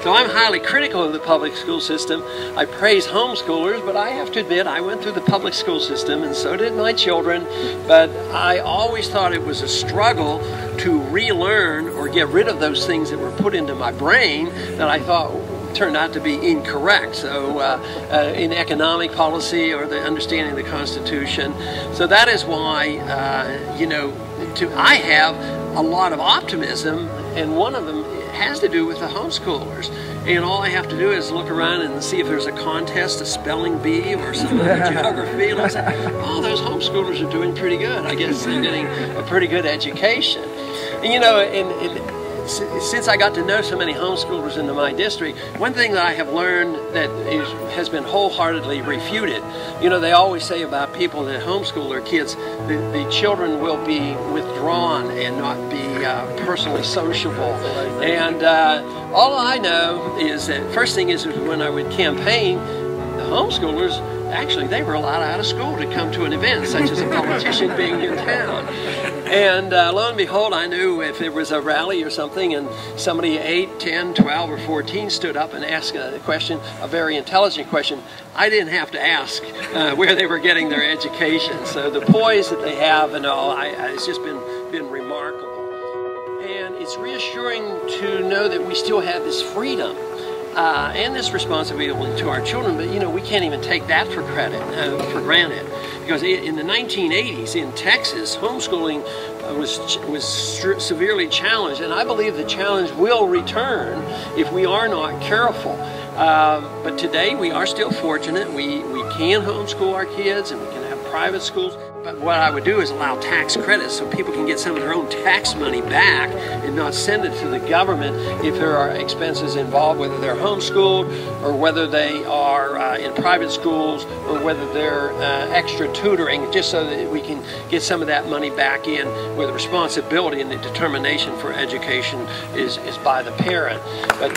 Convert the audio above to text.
So I'm highly critical of the public school system. I praise homeschoolers, but I have to admit I went through the public school system, and so did my children. But I always thought it was a struggle to relearn or get rid of those things that were put into my brain that I thought turned out to be incorrect. So in economic policy or the understanding of the Constitution. So that is why, I have a lot of optimism, and one of them has to do with the homeschoolers. And all I have to do is look around and see if there's a contest, a spelling bee or some other geography, and I say, oh, those homeschoolers are doing pretty good. I guess they're getting a pretty good education. And since I got to know so many homeschoolers in my district, one thing that I have learned that has been wholeheartedly refuted, they always say about people that homeschool their kids, the children will be withdrawn and not be personally sociable. And all I know is that first thing is when I would campaign, the homeschoolers, actually, they were allowed out of school to come to an event, such as a politician being in town. And lo and behold, I knew if there was a rally or something and somebody 8, 10, 12, or 14 stood up and asked a question, a very intelligent question, I didn't have to ask where they were getting their education. So the poise that they have and all, it's just been remarkable. And it's reassuring to know that we still have this freedom and this responsibility to our children, but we can't even take that for granted. Because in the 1980s in Texas, homeschooling was severely challenged, and I believe the challenge will return if we are not careful. But today we are still fortunate. We can homeschool our kids, and we can have private schools. But what I would do is allow tax credits so people can get some of their own tax money back and not send it to the government if there are expenses involved, whether they're homeschooled or whether they are in private schools or whether they're extra tutoring, just so that we can get some of that money back in where the responsibility and the determination for education is by the parent. But